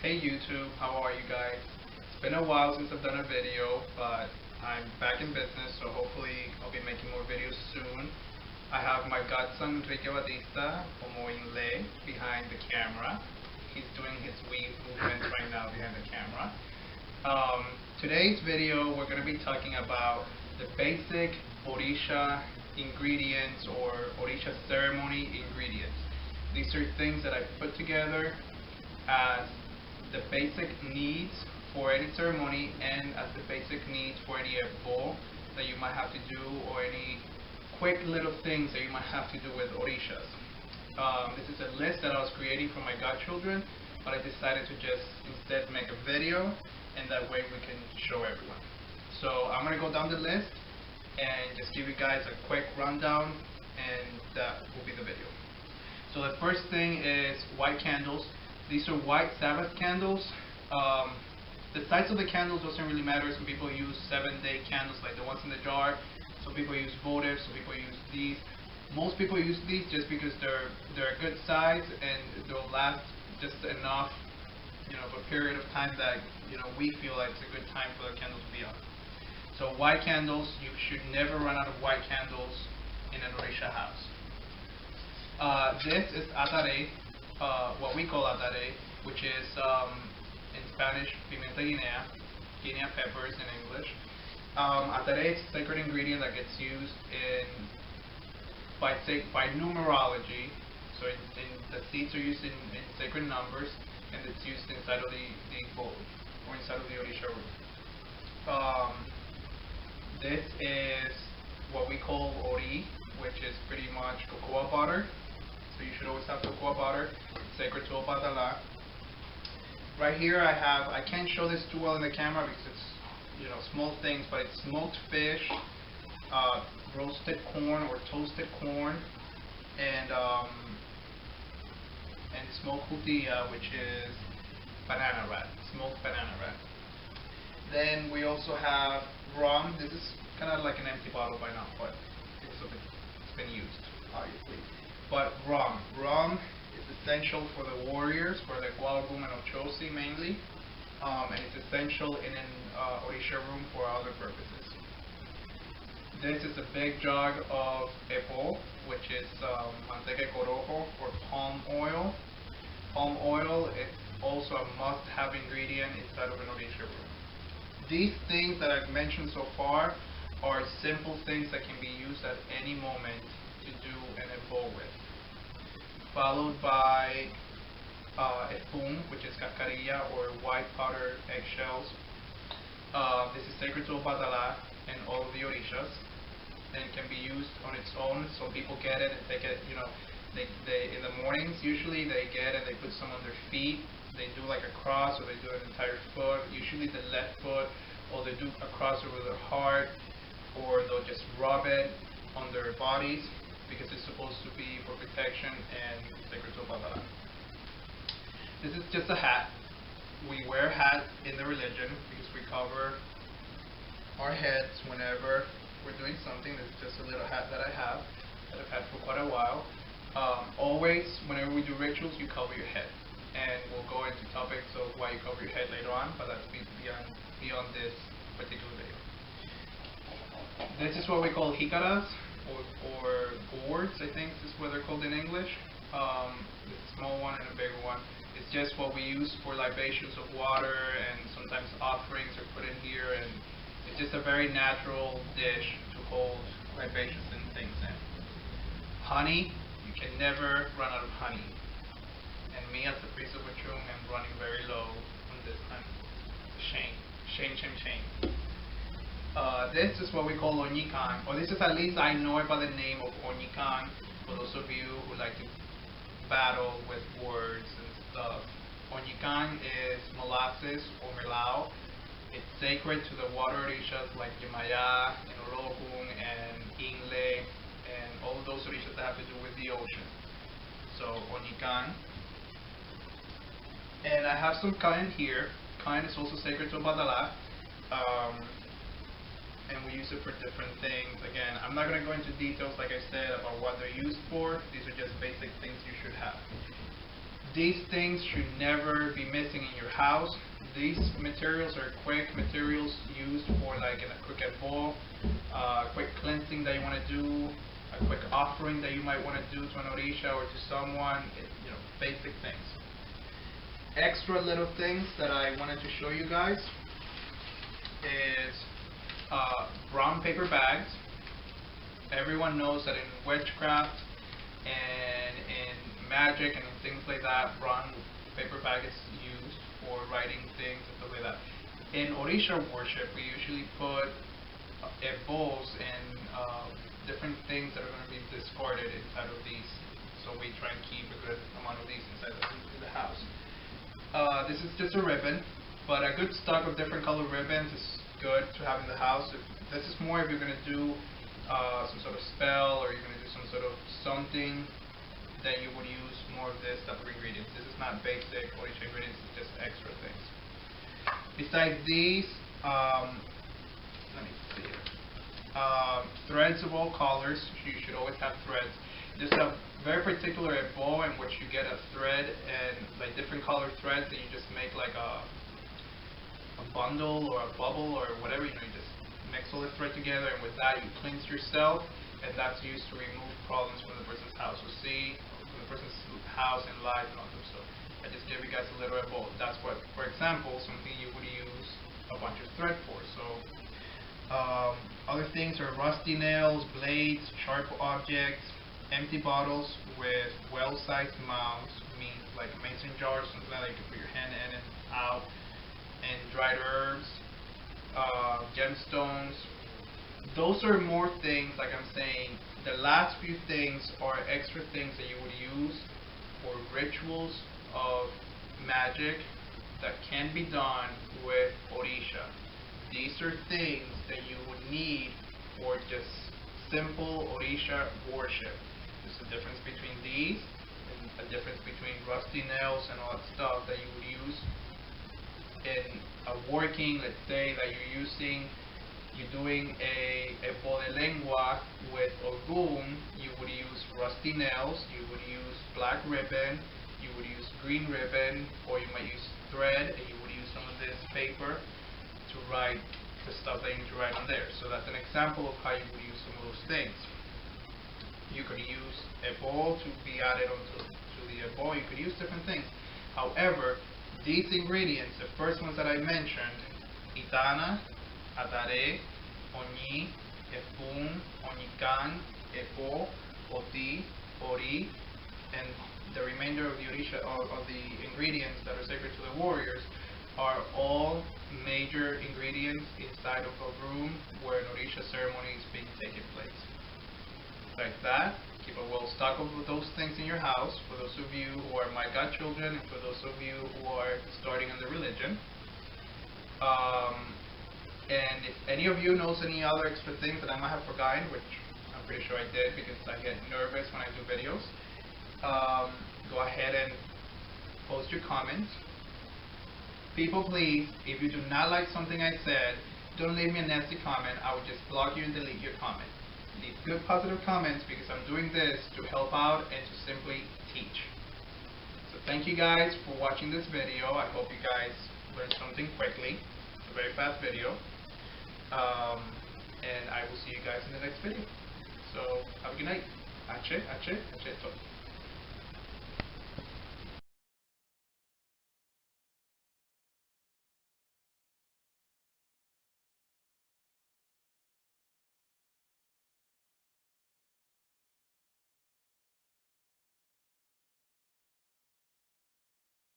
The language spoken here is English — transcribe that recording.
Hey YouTube, how are you guys? It's been a while since I've done a video, but I'm back in business, so hopefully I'll be making more videos soon. I have my godson Enrique Batista, como inlay, behind the camera. He's doing his weave movements right now behind the camera. Today's video, we're going to be talking about the basic Orisha ingredients or Orisha ceremony ingredients. These are things that I've put together as the basic needs for any ceremony and as the basic needs for any ebbo that you might have to do, or any quick little things that you might have to do with Orishas. This is a list that I was creating for my godchildren, but I decided to just instead make a video, and that way we can show everyone. So I'm going to go down the list and just give you guys a quick rundown, and that will be the video. So the first thing is white candles. These are white Sabbath candles. The size of the candles doesn't really matter. Some people use 7-day candles like the ones in the jar. Some people use votives. Some people use these. Most people use these just because they're a good size and they'll last just enough, for a period of time that we feel like it's a good time for the candles to be on. So white candles, you should never run out of white candles in an Orisha house. This is atare. What we call atare, which is in Spanish pimienta guinea peppers in English. Atare is a sacred ingredient that gets used by numerology. So the seeds are used in sacred numbers, and it's used inside of the bowl or inside of the Orisha room. This is what we call ori, which is pretty much cocoa butter. So you should always have cocoa butter. It's sacred to Obatala. Right here I can't show this too well in the camera because it's small things, but it's smoked fish, roasted corn or toasted corn, and smoked jutilla, which is banana rat, smoked banana rat. Then we also have rum. This is kind of like an empty bottle by now, but it's been used, obviously. But rum is essential for the warriors, for the Gualgum and Ochosi mainly, and it's essential in an Orisha room for other purposes. This is a big jug of ebbo, which is manteca de corojo or palm oil. Palm oil is also a must-have ingredient inside of an Orisha room. These things that I've mentioned so far are simple things that can be used at any moment to do an ebbo with. Followed by efum, which is cascarilla or white powdered eggshells. This is sacred to Obatala and all of the Orishas, and it can be used on its own. So people get it and take it, they in the mornings usually they get it, they put some on their feet, they do like a cross, or they do an entire foot, usually the left foot, or they do a cross over their heart, or they'll just rub it on their bodies because it's supposed to be for protection and sacred to Obatala. This is just a hat. We wear hats in the religion because we cover our heads whenever we're doing something. This is just a little hat that I have, that I've had for quite a while. Always, whenever we do rituals, you cover your head. And we'll go into topics of why you cover your head later on, but that's beyond this particular video. This is what we call jicaras, or gourds, I think is what they're called in English. There's a small one and a bigger one. It's just what we use for libations of water, and sometimes offerings are put in here, and it's just a very natural dish to hold libations and things in. Honey, you can never run out of honey. And me as a priest of Ochum am running very low on this honey. Shame. This is what we call onikan, or this is, at least I know it by the name of onikan, for those of you who like to battle with words and stuff. Onikan is molasses or melao. It's sacred to the water orishas like Yemaya and Orogun and Inle and all those orishas that have to do with the ocean. So onikan. And I have some kain here. Kain is also sacred to Obatala. And we use it for different things. Again, I'm not going to go into details, like I said, about what they're used for. These are just basic things you should have. These things should never be missing in your house. These materials are quick materials used for like in a quick bowl, quick cleansing that you want to do, a quick offering that you might want to do to an Orisha or to someone, basic things. Extra little things that I wanted to show you guys is brown paper bags. Everyone knows that in witchcraft and in magic and in things like that, brown paper bag is used for writing things and stuff like that. In Orisha worship, we usually put ebbos and different things that are going to be discarded inside of these. So we try and keep a good amount of these inside the house. This is just a ribbon, but a good stock of different colored ribbons is good to have in the house. This is more if you're going to do some sort of spell, or you're going to do some sort of something, then you would use more of this type of ingredients. This is not basic Orisha ingredients, it's just extra things. Besides these, let me see here. Threads of all colors. You should always have threads. There's a very particular bowl in which you get a thread and like different colored threads that you just make like a bundle or a bubble or whatever. You just mix all the thread together, and with that you cleanse yourself, and that's used to remove problems from the person's house. So see, from the person's house and life and all that stuff. I just gave you guys a little bowl. That's what, for example, something you would use a bunch of thread for. So other things are rusty nails, blades, sharp objects, empty bottles with well-sized mouths, means like a mason jar or something like that, you can put your hand in and out, and dried herbs, gemstones. Those are more things, like I'm saying, the last few things are extra things that you would use for rituals of magic that can be done with Orisha. These are things that you would need for just simple Orisha worship. There's a difference between these and a difference between rusty nails and all that stuff that you would use in a working, let's say that you're doing a ebbo de lengua with Ogun. You would use rusty nails, you would use black ribbon, you would use green ribbon, or you might use thread, and you would use some of this paper to write the stuff that you need to write on there. So that's an example of how you would use some of those things. You could use a ball to be added onto the ball. You could use different things. However, these ingredients, the first ones that I mentioned, itana, atare, oni, efun, onikan, epo, oti, ori, and the remainder of the Orisha, of the ingredients that are sacred to the warriors, are all major ingredients inside of a room where an Orisha ceremony is being taken place. Like that, keep a well stock of those things in your house, for those of you who are my godchildren, and for those of you who are starting in the religion. And if any of you knows any other extra things that I might have forgotten, which I'm pretty sure I did because I get nervous when I do videos, go ahead and post your comments. People, please, if you do not like something I said, don't leave me a nasty comment. I will just block you and delete your comment. Leave good positive comments, because I'm doing this to help out and to simply teach. So thank you guys for watching this video. I hope you guys learned something quickly. It's a very fast video. And I will see you guys in the next video. So have a good night. Ase To.